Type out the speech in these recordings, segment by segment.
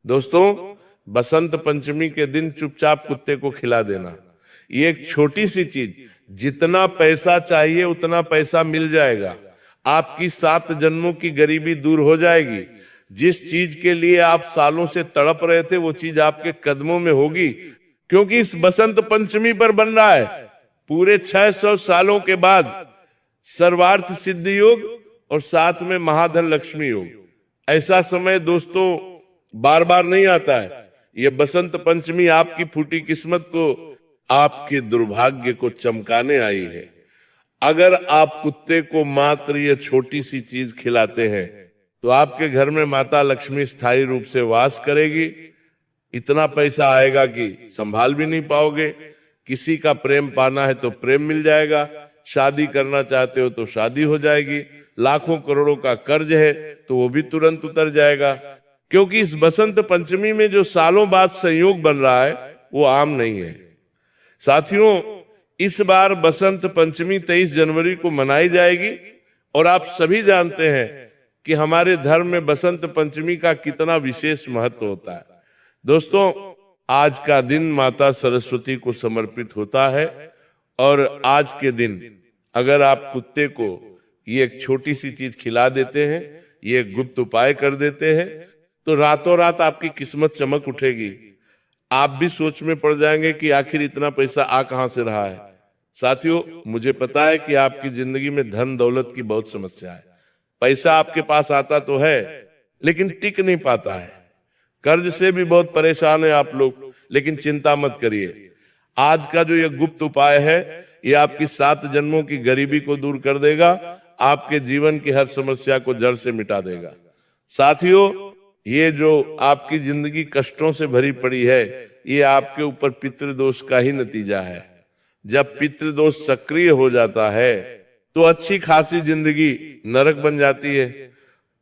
दोस्तों, बसंत पंचमी के दिन चुपचाप कुत्ते को खिला देना, ये एक छोटी सी चीज, जितना पैसा चाहिए उतना पैसा मिल जाएगा, आपकी 7 जन्मों की गरीबी दूर हो जाएगी। जिस चीज के लिए आप सालों से तड़प रहे थे वो चीज आपके कदमों में होगी, क्योंकि इस बसंत पंचमी पर बन रहा है पूरे 600 सालों के बाद सर्वार्थ सिद्धि योग और साथ में महाधन लक्ष्मी योग। ऐसा समय दोस्तों बार बार नहीं आता है। ये बसंत पंचमी आपकी फूटी किस्मत को, आपके दुर्भाग्य को चमकाने आई है। अगर आप कुत्ते को मात्र ये छोटी सी चीज खिलाते हैं तो आपके घर में माता लक्ष्मी स्थायी रूप से वास करेगी। इतना पैसा आएगा कि संभाल भी नहीं पाओगे। किसी का प्रेम पाना है तो प्रेम मिल जाएगा, शादी करना चाहते हो तो शादी हो जाएगी, लाखों करोड़ों का कर्ज है तो वो भी तुरंत उतर जाएगा। क्योंकि इस बसंत पंचमी में जो सालों बाद संयोग बन रहा है वो आम नहीं है। साथियों, इस बार बसंत पंचमी 23 जनवरी को मनाई जाएगी और आप सभी जानते हैं कि हमारे धर्म में बसंत पंचमी का कितना विशेष महत्व होता है। दोस्तों, आज का दिन माता सरस्वती को समर्पित होता है और आज के दिन अगर आप कुत्ते को ये एक छोटी सी चीज खिला देते हैं, ये एक गुप्त उपाय कर देते हैं, तो रातों रात आपकी किस्मत चमक उठेगी। आप भी सोच में पड़ जाएंगे कि आखिर इतना पैसा आ कहां से रहा है। साथियों, मुझे पता है कि आपकी जिंदगी में धन दौलत की बहुत समस्या है। पैसा आपके पास आता तो है लेकिन टिक नहीं पाता है। कर्ज से भी बहुत परेशान है आप लोग, लेकिन चिंता मत करिए। आज का जो ये गुप्त उपाय है ये आपकी 7 जन्मों की गरीबी को दूर कर देगा, आपके जीवन की हर समस्या को जड़ से मिटा देगा। साथियों, ये जो आपकी जिंदगी कष्टों से भरी पड़ी है ये आपके ऊपर पितृदोष का ही नतीजा है। जब पितृदोष सक्रिय हो जाता है तो अच्छी खासी जिंदगी नरक बन जाती है।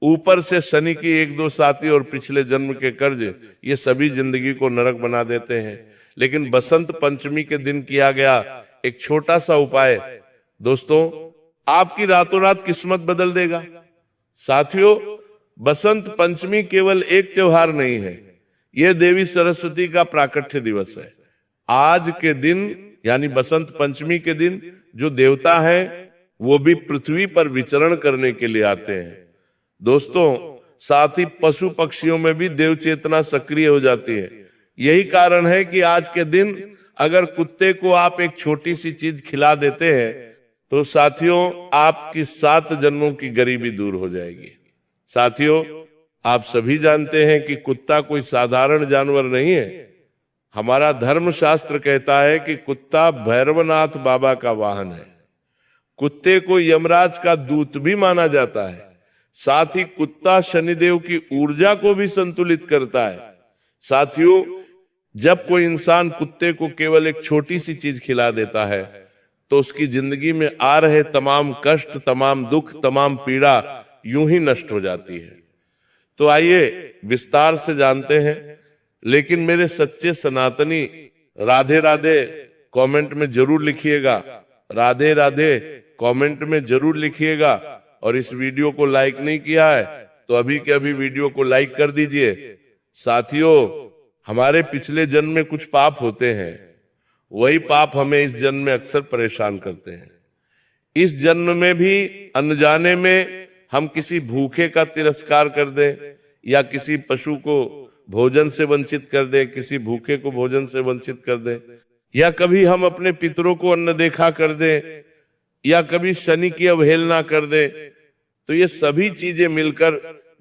ऊपर से शनि की 1-2 साथी और पिछले जन्म के कर्ज ये सभी जिंदगी को नरक बना देते हैं। लेकिन बसंत पंचमी के दिन किया गया एक छोटा सा उपाय दोस्तों आपकी रातों रात किस्मत बदल देगा। साथियों, बसंत पंचमी केवल एक त्योहार नहीं है, यह देवी सरस्वती का प्राकट्य दिवस है। आज के दिन यानी बसंत पंचमी के दिन जो देवता है वो भी पृथ्वी पर विचरण करने के लिए आते हैं। दोस्तों, साथ ही पशु पक्षियों में भी देव चेतना सक्रिय हो जाती है। यही कारण है कि आज के दिन अगर कुत्ते को आप एक छोटी सी चीज खिला देते हैं तो साथियों आपकी 7 जन्मों की गरीबी दूर हो जाएगी। साथियों, आप सभी जानते हैं कि कुत्ता कोई साधारण जानवर नहीं है। हमारा धर्म शास्त्र कहता है कि कुत्ता भैरवनाथ बाबा का वाहन है। कुत्ते को यमराज का दूत भी माना जाता है। साथ ही कुत्ता शनिदेव की ऊर्जा को भी संतुलित करता है। साथियों, जब कोई इंसान कुत्ते को केवल एक छोटी सी चीज खिला देता है तो उसकी जिंदगी में आ रहे तमाम कष्ट, तमाम दुख, तमाम पीड़ा यूं ही नष्ट हो जाती है। तो आइए विस्तार से जानते हैं। लेकिन मेरे सच्चे सनातनी राधे राधे कमेंट में जरूर लिखिएगा, राधे राधे कमेंट में जरूर लिखिएगा। और इस वीडियो को लाइक नहीं किया है तो अभी के अभी वीडियो को लाइक कर दीजिए। साथियों, हमारे पिछले जन्म में कुछ पाप होते हैं, वही पाप हमें इस जन्म में अक्सर परेशान करते हैं। इस जन्म में भी अनजाने में हम किसी भूखे का तिरस्कार कर दें या किसी पशु को भोजन से वंचित कर दें, किसी भूखे को भोजन से वंचित कर दें, या कभी हम अपने पितरों को अनदेखा कर दें, या कभी शनि की अवहेलना कर दे, तो ये सभी चीजें मिलकर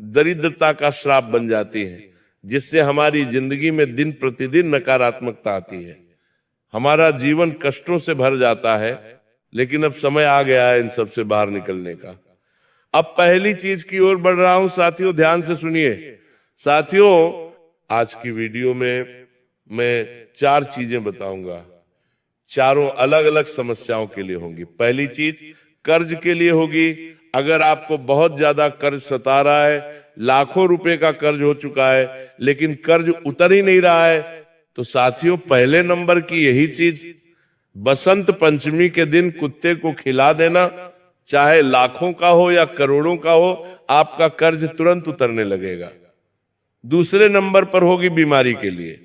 दरिद्रता का श्राप बन जाती हैं, जिससे हमारी जिंदगी में दिन प्रतिदिन नकारात्मकता आती है। हमारा जीवन कष्टों से भर जाता है। लेकिन अब समय आ गया है इन सब से बाहर निकलने का। अब पहली चीज की ओर बढ़ रहा हूं साथियों, ध्यान से सुनिए। साथियों, आज की वीडियो में मैं 4 चीजें बताऊंगा, चारों अलग अलग समस्याओं के लिए होंगी। पहली चीज कर्ज के लिए होगी। अगर आपको बहुत ज्यादा कर्ज सता रहा है, लाखों रुपए का कर्ज हो चुका है लेकिन कर्ज उतर ही नहीं रहा है, तो साथियों पहले नंबर की यही चीज बसंत पंचमी के दिन कुत्ते को खिला देना, चाहे लाखों का हो या करोड़ों का हो, आपका कर्ज तुरंत उतरने लगेगा। दूसरे नंबर पर होगी बीमारी के लिए।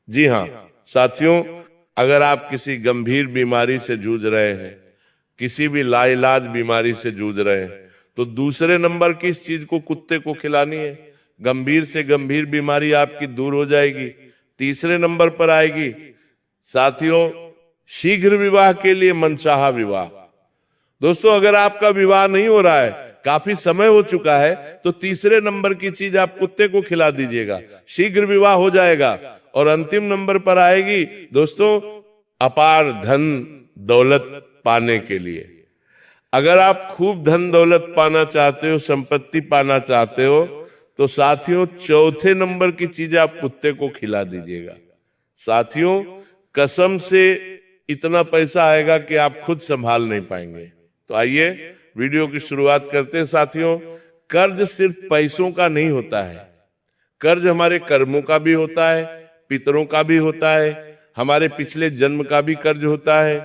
जी हाँ साथियों, अगर आप किसी गंभीर बीमारी से जूझ रहे हैं, किसी भी लाइलाज बीमारी से जूझ रहे हैं, तो दूसरे नंबर की इस चीज को कुत्ते को खिलानी है। गंभीर से गंभीर बीमारी आपकी दूर हो जाएगी। तीसरे नंबर पर आएगी साथियों शीघ्र विवाह के लिए मनचाहा विवाह। दोस्तों अगर आपका विवाह नहीं हो रहा है, काफी समय हो चुका है, तो तीसरे नंबर की चीज आप कुत्ते को खिला दीजिएगा, शीघ्र विवाह हो जाएगा। और अंतिम नंबर पर आएगी दोस्तों अपार धन दौलत पाने के लिए। अगर आप खूब धन दौलत पाना चाहते हो, संपत्ति पाना चाहते हो, तो साथियों चौथे नंबर की चीज आप कुत्ते को खिला दीजिएगा। साथियों कसम से इतना पैसा आएगा कि आप खुद संभाल नहीं पाएंगे। तो आइए वीडियो की शुरुआत करते हैं। साथियों कर्ज सिर्फ पैसों का नहीं होता है, कर्ज हमारे कर्मों का भी होता है, पितरों का भी होता है, हमारे पिछले जन्म का भी कर्ज होता है,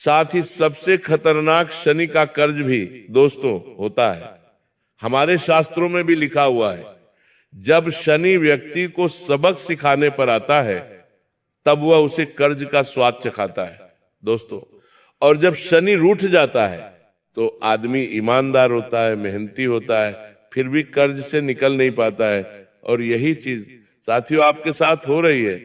साथ ही सबसे खतरनाक शनि का कर्ज भी दोस्तों होता है। हमारे शास्त्रों में भी लिखा हुआ है, जब शनि व्यक्ति को सबक सिखाने पर आता है तब वह उसे कर्ज का स्वाद चखाता है दोस्तों। और जब शनि रूठ जाता है तो आदमी ईमानदार होता है, मेहनती होता है, फिर भी कर्ज से निकल नहीं पाता है। और यही चीज साथियों आपके साथ हो रही है।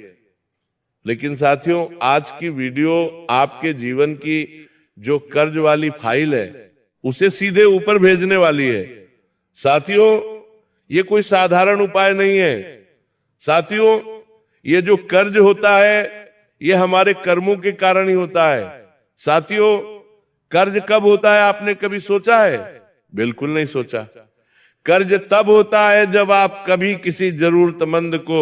लेकिन साथियों आज की वीडियो आपके जीवन की जो कर्ज वाली फाइल है उसे सीधे ऊपर भेजने वाली है। साथियों ये कोई साधारण उपाय नहीं है। साथियों ये जो कर्ज होता है ये हमारे कर्मों के कारण ही होता है। साथियों कर्ज कब होता है आपने कभी सोचा है? बिल्कुल नहीं सोचा। कर्ज तब होता है जब आप कभी किसी जरूरतमंद को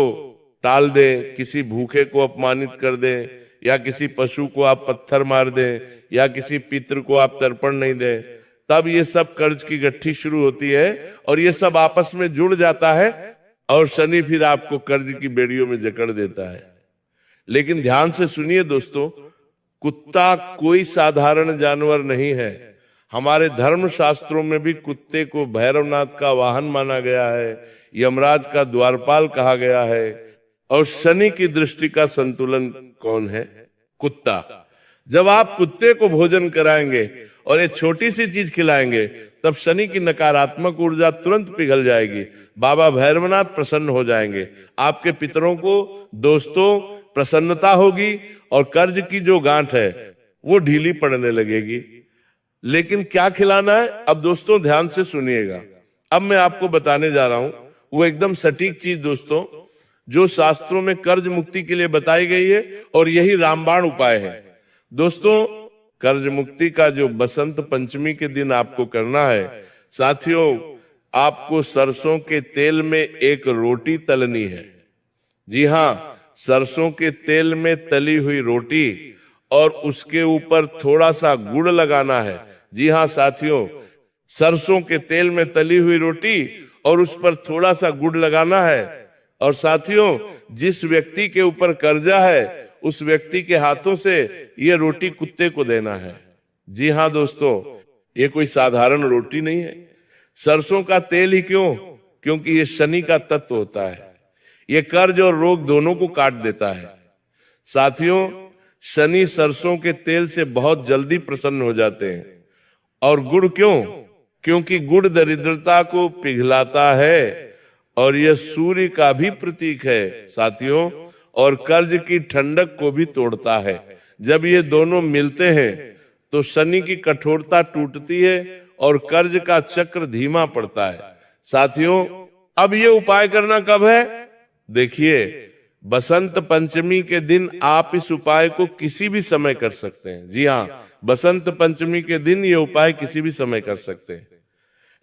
टाल दें, किसी भूखे को अपमानित कर दें, या किसी पशु को आप पत्थर मार दें, या किसी पितृ को आप तर्पण नहीं दें, तब ये सब कर्ज की गठ्ठी शुरू होती है और ये सब आपस में जुड़ जाता है और शनि फिर आपको कर्ज की बेड़ियों में जकड़ देता है। लेकिन ध्यान से सुनिए दोस्तों, कुत्ता कोई साधारण जानवर नहीं है। हमारे धर्म शास्त्रों में भी कुत्ते को भैरवनाथ का वाहन माना गया है, यमराज का द्वारपाल कहा गया है। और शनि की दृष्टि का संतुलन कौन है? कुत्ता। जब आप कुत्ते को भोजन कराएंगे और एक छोटी सी चीज खिलाएंगे तब शनि की नकारात्मक ऊर्जा तुरंत पिघल जाएगी, बाबा भैरवनाथ प्रसन्न हो जाएंगे, आपके पितरों को दोस्तों प्रसन्नता होगी और कर्ज की जो गांठ है वो ढीली पड़ने लगेगी। लेकिन क्या खिलाना है? अब दोस्तों ध्यान से सुनिएगा, अब मैं आपको बताने जा रहा हूं वो एकदम सटीक चीज दोस्तों जो शास्त्रों में कर्ज मुक्ति के लिए बताई गई है, और यही रामबाण उपाय है। दोस्तों कर्ज मुक्ति का जो बसंत पंचमी के दिन आपको करना है, साथियों आपको सरसों के तेल में एक रोटी तलनी है। जी हां, सरसों के तेल में तली हुई रोटी और उसके ऊपर थोड़ा सा गुड़ लगाना है। जी हां साथियों, सरसों के तेल में तली हुई रोटी और उस पर थोड़ा सा गुड़ लगाना है। और साथियों जिस व्यक्ति के ऊपर कर्जा है उस व्यक्ति के हाथों से ये रोटी कुत्ते को देना है। जी हां दोस्तों, ये कोई साधारण रोटी नहीं है। सरसों का तेल ही क्यों? क्योंकि ये शनि का तत्व होता है, ये कर्ज और रोग दोनों को काट देता है। साथियों शनि सरसों के तेल से बहुत जल्दी प्रसन्न हो जाते हैं। और गुड़ क्यों? क्योंकि गुड़ दरिद्रता को पिघलाता है और यह सूर्य का भी प्रतीक है साथियों, और कर्ज की ठंडक को भी तोड़ता है। जब ये दोनों मिलते हैं तो शनि की कठोरता टूटती है और कर्ज का चक्र धीमा पड़ता है। साथियों अब ये उपाय करना कब है? देखिए बसंत पंचमी के दिन आप इस उपाय को किसी भी समय कर सकते हैं। जी हाँ, बसंत पंचमी के दिन ये उपाय किसी भी समय कर सकते हैं।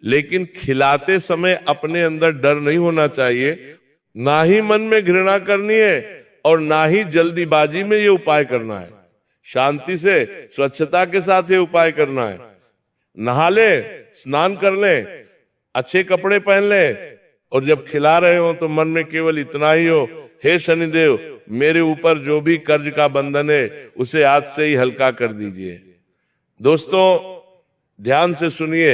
लेकिन खिलाते समय अपने अंदर डर नहीं होना चाहिए, ना ही मन में घृणा करनी है और ना ही जल्दीबाजी में ये उपाय करना है। शांति से स्वच्छता के साथ ये उपाय करना है। नहा ले, स्नान कर ले, अच्छे कपड़े पहन ले, और जब खिला रहे हो तो मन में केवल इतना ही हो, हे शनिदेव मेरे ऊपर जो भी कर्ज का बंधन है उसे आज से ही हल्का कर दीजिए। दोस्तों ध्यान से सुनिए,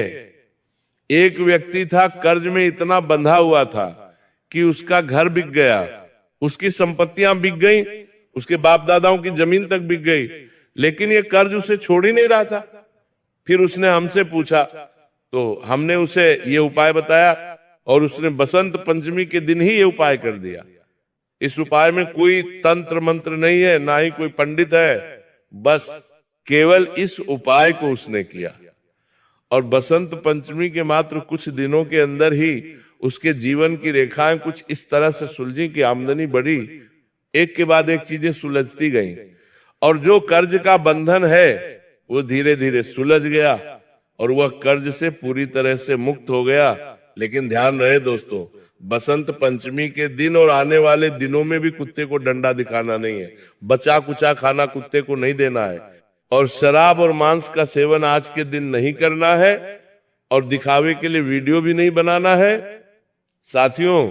एक व्यक्ति था कर्ज में इतना बंधा हुआ था कि उसका घर बिक गया, उसकी संपत्तियां बिक गई, उसके बाप दादाओं की जमीन तक बिक गई, लेकिन ये कर्ज उसे छोड़ ही नहीं रहा था। फिर उसने हमसे पूछा तो हमने उसे ये उपाय बताया और उसने बसंत पंचमी के दिन ही ये उपाय कर दिया। इस उपाय में कोई तंत्र मंत्र नहीं है, ना ही कोई पंडित है, बस केवल इस उपाय को उसने किया और बसंत पंचमी के मात्र कुछ दिनों के अंदर ही उसके जीवन की रेखाएं कुछ इस तरह से सुलझी कि आमदनी बढ़ी, एक के बाद एक चीजें सुलझती गईं और जो कर्ज का बंधन है वो धीरे धीरे सुलझ गया और वह कर्ज से पूरी तरह से मुक्त हो गया। लेकिन ध्यान रहे दोस्तों, बसंत पंचमी के दिन और आने वाले दिनों में भी कुत्ते को डंडा दिखाना नहीं है, बचा कुचा खाना कुत्ते को नहीं देना है और शराब और मांस का सेवन आज के दिन नहीं करना है और दिखावे के लिए वीडियो भी नहीं बनाना है। साथियों,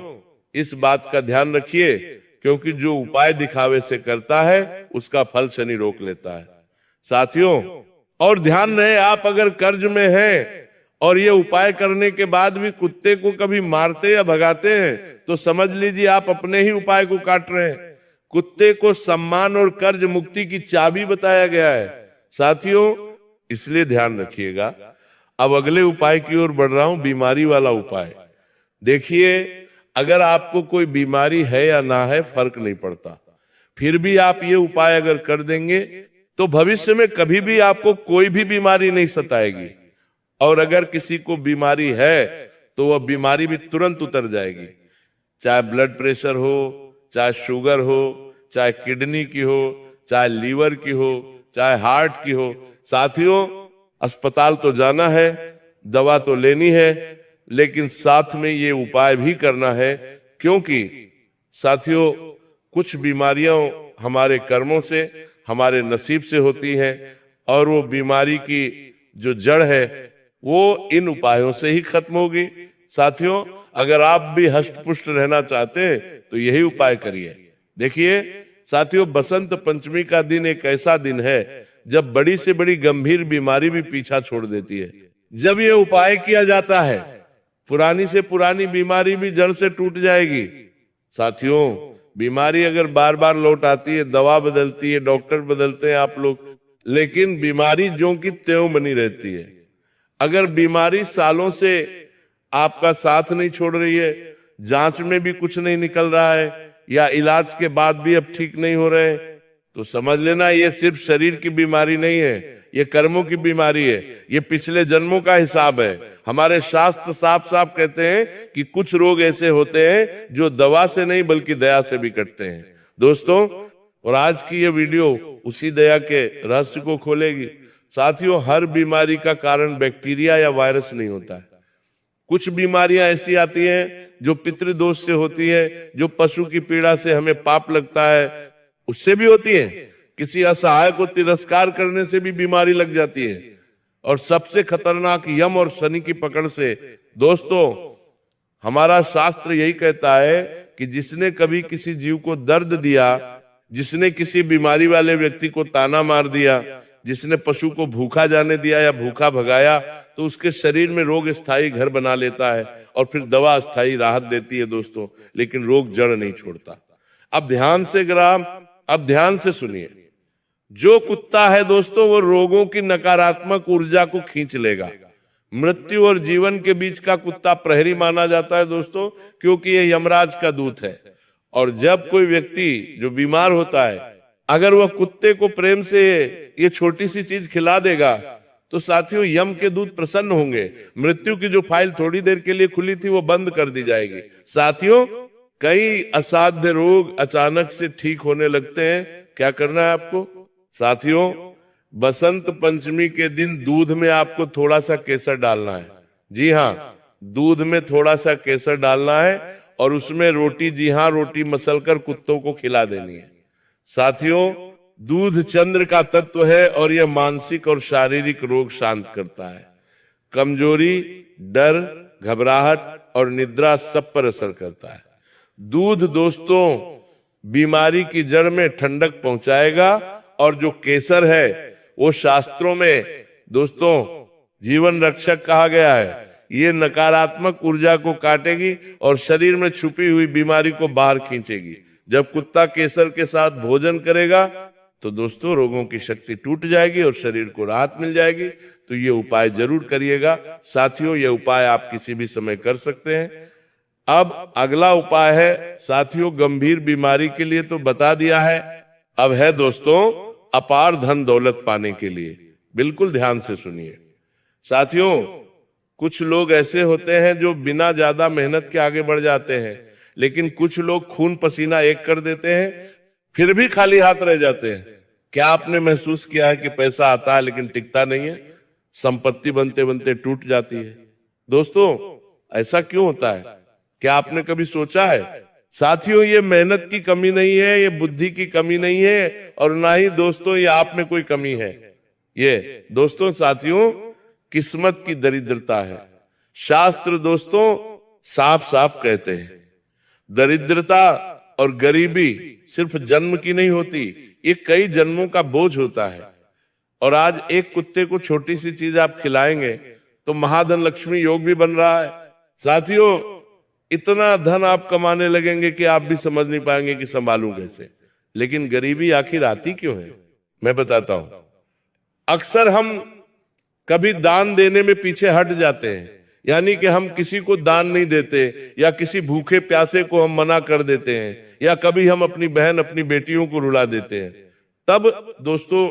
इस बात का ध्यान रखिए, क्योंकि जो उपाय दिखावे से करता है उसका फल शनि रोक लेता है। साथियों, और ध्यान रहे, आप अगर कर्ज में हैं और ये उपाय करने के बाद भी कुत्ते को कभी मारते या भगाते हैं तो समझ लीजिए आप अपने ही उपाय को काट रहे हैं। कुत्ते को सम्मान और कर्ज मुक्ति की चाबी बताया गया है। साथियों, इसलिए ध्यान रखिएगा। अब अगले उपाय की ओर बढ़ रहा हूं, बीमारी वाला उपाय। देखिए, अगर आपको कोई बीमारी है या ना है फर्क नहीं पड़ता, फिर भी आप ये उपाय अगर कर देंगे तो भविष्य में कभी भी आपको कोई भी बीमारी नहीं सताएगी और अगर किसी को बीमारी है तो वह बीमारी भी तुरंत उतर जाएगी, चाहे ब्लड प्रेशर हो, चाहे शुगर हो, चाहे किडनी की हो, चाहे लीवर की हो, चाहे हार्ट की हो। साथियों, अस्पताल तो जाना है, दवा तो लेनी है, लेकिन साथ में ये उपाय भी करना है, क्योंकि साथियों कुछ बीमारियां हमारे कर्मों से, हमारे नसीब से होती हैं और वो बीमारी की जो जड़ है वो इन उपायों से ही खत्म होगी। साथियों, अगर आप भी हष्ट पुष्ट रहना चाहते हैं तो यही उपाय करिए। देखिए साथियों, बसंत पंचमी का दिन एक ऐसा दिन है जब बड़ी से बड़ी गंभीर बीमारी भी पीछा छोड़ देती है। जब ये उपाय किया जाता है पुरानी से पुरानी बीमारी भी जड़ से टूट जाएगी। साथियों, बीमारी अगर बार बार लौट आती है, दवा बदलती है, डॉक्टर बदलते हैं आप लोग, लेकिन बीमारी ज्यों की त्यों बनी रहती है। अगर बीमारी सालों से आपका साथ नहीं छोड़ रही है, जांच में भी कुछ नहीं निकल रहा है या इलाज के बाद भी अब ठीक नहीं हो रहे, तो समझ लेना ये सिर्फ शरीर की बीमारी नहीं है, ये कर्मों की बीमारी है, ये पिछले जन्मों का हिसाब है। हमारे शास्त्र साफ साफ कहते हैं कि कुछ रोग ऐसे होते हैं जो दवा से नहीं बल्कि दया से भी कटते हैं। दोस्तों, और आज की ये वीडियो उसी दया के रहस्य को खोलेगी। साथियों, हर बीमारी का कारण बैक्टीरिया या वायरस नहीं होता है। कुछ बीमारियां ऐसी आती हैं जो पितृदोष से होती है, जो पशु की पीड़ा से हमें पाप लगता है उससे भी होती है, किसी असहाय को तिरस्कार करने से भी बीमारी लग जाती है, और सबसे खतरनाक यम और शनि की पकड़ से। दोस्तों, हमारा शास्त्र यही कहता है कि जिसने कभी किसी जीव को दर्द दिया, जिसने किसी बीमारी वाले व्यक्ति को ताना मार दिया, जिसने पशु को भूखा जाने दिया या भूखा भगाया, तो उसके शरीर में रोग स्थायी घर बना लेता है और फिर दवा स्थायी राहत देती है दोस्तों, लेकिन रोग जड़ नहीं छोड़ता। अब ध्यान से ग्राम, अब ध्यान से सुनिए। जो कुत्ता है दोस्तों वो रोगों की नकारात्मक ऊर्जा को खींच लेगा। मृत्यु और जीवन के बीच का कुत्ता प्रहरी माना जाता है दोस्तों, क्योंकि ये यमराज का दूत है। और जब कोई व्यक्ति जो बीमार होता है, अगर वह कुत्ते को प्रेम से ये छोटी सी चीज खिला देगा तो साथियों यम के दूत प्रसन्न होंगे। मृत्यु की जो फाइल थोड़ी देर के लिए खुली थी वो बंद कर दी जाएगी। साथियों, कई असाध्य रोग अचानक से ठीक होने लगते हैं। क्या करना है आपको? साथियों, बसंत पंचमी के दिन दूध में आपको थोड़ा सा केसर डालना है। जी हाँ, दूध में थोड़ा सा केसर डालना है और उसमें रोटी, जी हाँ, रोटी मसलकर कुत्तों को खिला देनी है। साथियों, दूध चंद्र का तत्व है और यह मानसिक और शारीरिक रोग शांत करता है। कमजोरी, डर, घबराहट और निद्रा सब पर असर करता है। दूध दोस्तों बीमारी की जड़ में ठंडक पहुंचाएगा, और जो केसर है वो शास्त्रों में दोस्तों जीवन रक्षक कहा गया है। ये नकारात्मक ऊर्जा को काटेगी और शरीर में छुपी हुई बीमारी को बाहर खींचेगी। जब कुत्ता केसर के साथ भोजन करेगा तो दोस्तों रोगों की शक्ति टूट जाएगी और शरीर को राहत मिल जाएगी। तो ये उपाय जरूर करिएगा साथियों, ये उपाय आप किसी भी समय कर सकते हैं। अब अगला उपाय है साथियों, गंभीर बीमारी के लिए तो बता दिया है, अब है दोस्तों अपार धन दौलत पाने के लिए। बिल्कुल ध्यान से सुनिए साथियों, कुछ लोग ऐसे होते हैं जो बिना ज्यादा मेहनत के आगे बढ़ जाते हैं, लेकिन कुछ लोग खून पसीना एक कर देते हैं फिर भी खाली हाथ रह जाते हैं। क्या आपने महसूस किया है कि पैसा आता है लेकिन टिकता नहीं है, संपत्ति बनते बनते टूट जाती है? दोस्तों ऐसा क्यों होता है, क्या आपने कभी सोचा है? साथियों ये मेहनत की कमी नहीं है, ये बुद्धि की कमी नहीं है, और ना ही दोस्तों ये आप में कोई कमी है। ये दोस्तों साथियों किस्मत की दरिद्रता है। शास्त्र दोस्तों साफ साफ कहते हैं दरिद्रता और गरीबी सिर्फ जन्म की नहीं होती, ये कई जन्मों का बोझ होता है। और आज एक कुत्ते को छोटी सी चीज आप खिलाएंगे तो महाधन लक्ष्मी योग भी बन रहा है। साथियों इतना धन आप कमाने लगेंगे कि आप भी समझ नहीं पाएंगे कि संभालूं कैसे। लेकिन गरीबी आखिर आती क्यों है, मैं बताता हूं। अक्सर हम कभी दान देने में पीछे हट जाते हैं, यानी कि हम किसी को दान नहीं देते, या किसी भूखे प्यासे को हम मना कर देते हैं, या कभी हम अपनी बहन अपनी बेटियों को रुला देते हैं। तब दोस्तों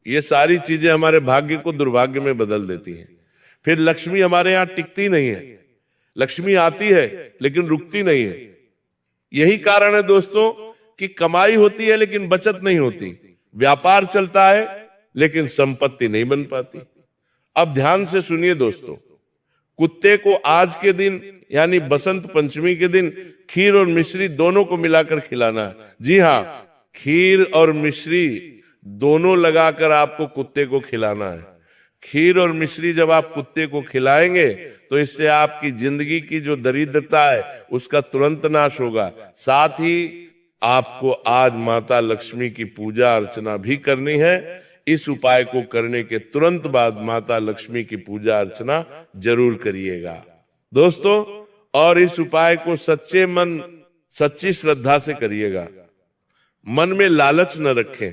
ये सारी चीजें हमारे भाग्य को दुर्भाग्य में बदल देती हैं। फिर लक्ष्मी हमारे यहाँ टिकती नहीं है। लक्ष्मी आती है लेकिन रुकती नहीं है। यही कारण है दोस्तों कि कमाई होती है लेकिन बचत नहीं होती, व्यापार चलता है लेकिन संपत्ति नहीं बन पाती। अब ध्यान से सुनिए दोस्तों, कुत्ते को आज के दिन यानी बसंत पंचमी के दिन खीर और मिश्री दोनों को मिलाकर खिलाना है। जी हाँ, खीर और मिश्री दोनों लगाकर आपको कुत्ते को खिलाना है। खीर और मिश्री जब आप कुत्ते को खिलाएंगे तो इससे आपकी जिंदगी की जो दरिद्रता है उसका तुरंत नाश होगा। साथ ही आपको आज माता लक्ष्मी की पूजा अर्चना भी करनी है। इस उपाय को करने के तुरंत बाद माता लक्ष्मी की पूजा अर्चना जरूर करिएगा दोस्तों। और इस उपाय को सच्चे मन सच्ची श्रद्धा से करिएगा। मन में लालच न रखें,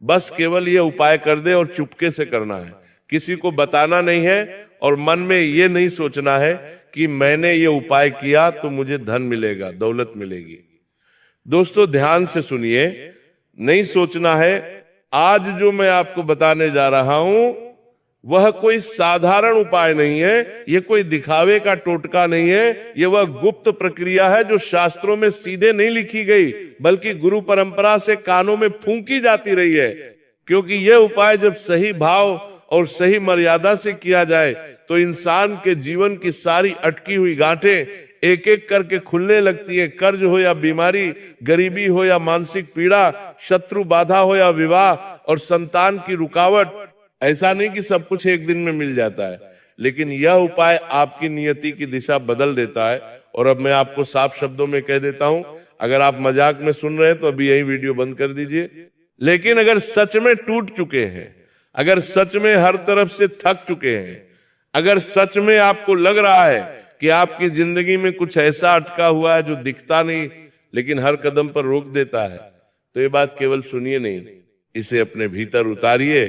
बस केवल ये उपाय कर दे और चुपके से करना है, किसी को बताना नहीं है। और मन में ये नहीं सोचना है कि मैंने ये उपाय किया तो मुझे धन मिलेगा, दौलत मिलेगी। दोस्तों ध्यान से सुनिए, नहीं सोचना है आज जो मैं आपको बताने जा रहा हूं वह कोई साधारण उपाय नहीं है, ये कोई दिखावे का टोटका नहीं है। ये वह गुप्त प्रक्रिया है जो शास्त्रों में सीधे नहीं लिखी गई, बल्कि गुरु परंपरा से कानों में फूंकी जाती रही है। क्योंकि यह उपाय जब सही भाव और सही मर्यादा से किया जाए तो इंसान के जीवन की सारी अटकी हुई गांठें एक एक करके खुलने लगती है। कर्ज हो या बीमारी, गरीबी हो या मानसिक पीड़ा, शत्रु बाधा हो या विवाह और संतान की रुकावट, ऐसा नहीं कि सब कुछ एक दिन में मिल जाता है, लेकिन यह उपाय आपकी नियति की दिशा बदल देता है। और अब मैं आपको साफ शब्दों में कह देता हूं, अगर आप मजाक में सुन रहे हैं तो अभी यही वीडियो बंद कर दीजिए। लेकिन अगर सच में टूट चुके हैं, अगर सच में हर तरफ से थक चुके हैं, अगर सच में आपको लग रहा है कि आपकी जिंदगी में कुछ ऐसा अटका हुआ है जो दिखता नहीं लेकिन हर कदम पर रोक देता है, तो ये बात केवल सुनिए नहीं, इसे अपने भीतर उतारिए।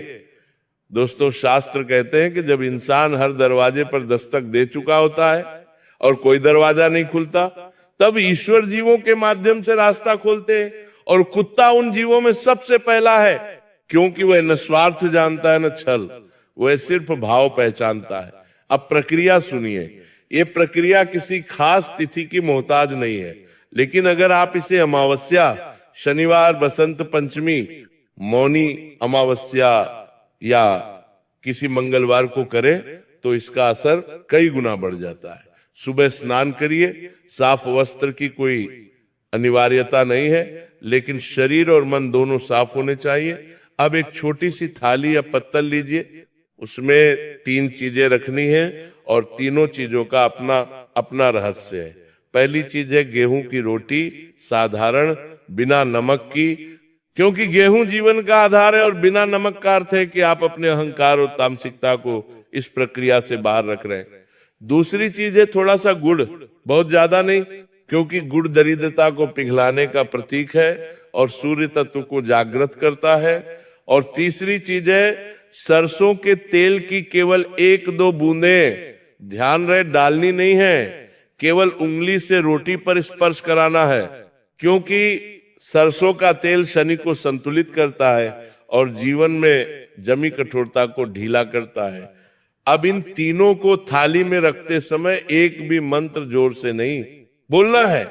दोस्तों शास्त्र कहते हैं कि जब इंसान हर दरवाजे पर दस्तक दे चुका होता है और कोई दरवाजा नहीं खुलता, तब ईश्वर जीवों के माध्यम से रास्ता खोलते हैं। और कुत्ता उन जीवों में सबसे पहला है, क्योंकि वह न स्वार्थ जानता है न छल, वह सिर्फ भाव पहचानता है। अब प्रक्रिया सुनिए, ये प्रक्रिया किसी खास तिथि की मोहताज नहीं है, लेकिन अगर आप इसे अमावस्या, शनिवार, बसंत पंचमी, मौनी अमावस्या या किसी मंगलवार को करें तो इसका असर कई गुना बढ़ जाता है। सुबह स्नान करिए, साफ वस्त्र की कोई अनिवार्यता नहीं है, लेकिन शरीर और मन दोनों साफ होने चाहिए। अब एक छोटी सी थाली या पत्तल लीजिए, उसमें 3 चीजें रखनी है और तीनों चीजों का अपना अपना रहस्य है। पहली चीज है गेहूं की रोटी, साधारण बिना नमक की, क्योंकि गेहूं जीवन का आधार है और बिना नमक का अर्थ है कि आप अपने अहंकार और तामसिकता को इस प्रक्रिया से बाहर रख रहे हैं। दूसरी चीज है थोड़ा सा गुड़, बहुत ज्यादा नहीं, क्योंकि गुड़ दरिद्रता को पिघलाने का प्रतीक है और सूर्य तत्व को जागृत करता है। और तीसरी चीज है सरसों के तेल की केवल 1-2 बूंदें, ध्यान रहे डालनी नहीं है, केवल उंगली से रोटी पर स्पर्श कराना है, क्योंकि सरसों का तेल शनि को संतुलित करता है और जीवन में जमी कठोरता को ढीला करता है। अब इन तीनों को थाली में रखते समय एक भी मंत्र जोर से नहीं बोलना है,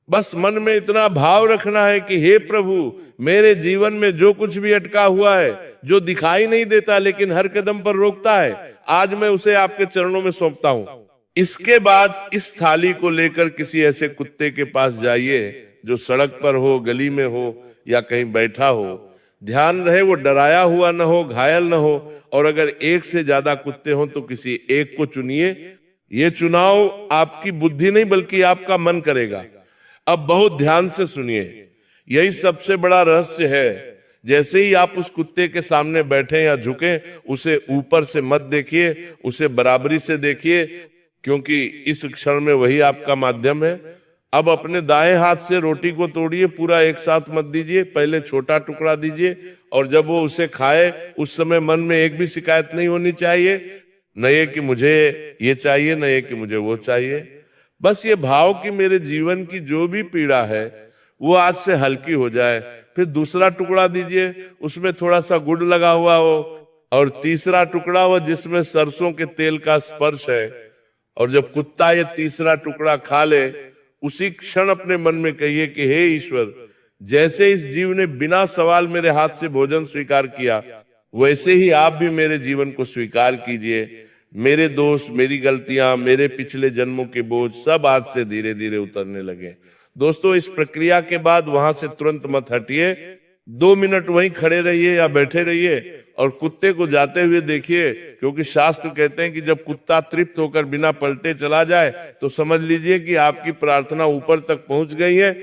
बस मन में इतना भाव रखना है कि हे प्रभु, मेरे जीवन में जो कुछ भी अटका हुआ है, जो दिखाई नहीं देता लेकिन हर कदम पर रोकता है, आज मैं उसे आपके चरणों में सौंपता हूं। इसके बाद इस थाली को लेकर किसी ऐसे कुत्ते के पास जाइए जो सड़क पर हो, गली में हो या कहीं बैठा हो। ध्यान रहे वो डराया हुआ न हो, घायल न हो, और अगर एक से ज्यादा कुत्ते हो तो किसी एक को चुनिए। ये चुनाव आपकी बुद्धि नहीं बल्कि आपका मन करेगा। अब बहुत ध्यान से सुनिए, यही सबसे बड़ा रहस्य है। जैसे ही आप उस कुत्ते के सामने बैठे या झुके, उसे ऊपर से मत देखिए, उसे बराबरी से देखिए, क्योंकि इस क्षण में वही आपका माध्यम है। अब अपने दाएं हाथ से रोटी को तोड़िए, पूरा एक साथ मत दीजिए, पहले छोटा टुकड़ा दीजिए, और जब वो उसे खाए उस समय मन में एक भी शिकायत नहीं होनी चाहिए, न ये कि मुझे ये चाहिए, न ये कि मुझे वो चाहिए। बस ये भाव कि मेरे जीवन की जो भी पीड़ा है वो आज से हल्की हो जाए। फिर दूसरा टुकड़ा दीजिए, उसमें थोड़ा सा गुड़ लगा हुआ हो, और तीसरा टुकड़ा हो जिसमें सरसों के तेल का स्पर्श है। और जब कुत्ता ये तीसरा टुकड़ा खा ले, उसी क्षण अपने मन में कहिए कि हे ईश्वर, जैसे इस जीव ने बिना सवाल मेरे हाथ से भोजन स्वीकार किया, वैसे ही आप भी मेरे जीवन को स्वीकार कीजिए। मेरे दोष, मेरी गलतियां, मेरे पिछले जन्मों के बोझ सब आज से धीरे धीरे उतरने लगे। दोस्तों, इस प्रक्रिया के बाद वहां से तुरंत मत हटिए, 2 मिनट वहीं खड़े रहिए या बैठे रहिए और कुत्ते को जाते हुए देखिए, क्योंकि शास्त्र कहते हैं कि जब कुत्ता तृप्त होकर बिना पलटे चला जाए तो समझ लीजिए कि आपकी प्रार्थना ऊपर तक पहुंच गई है।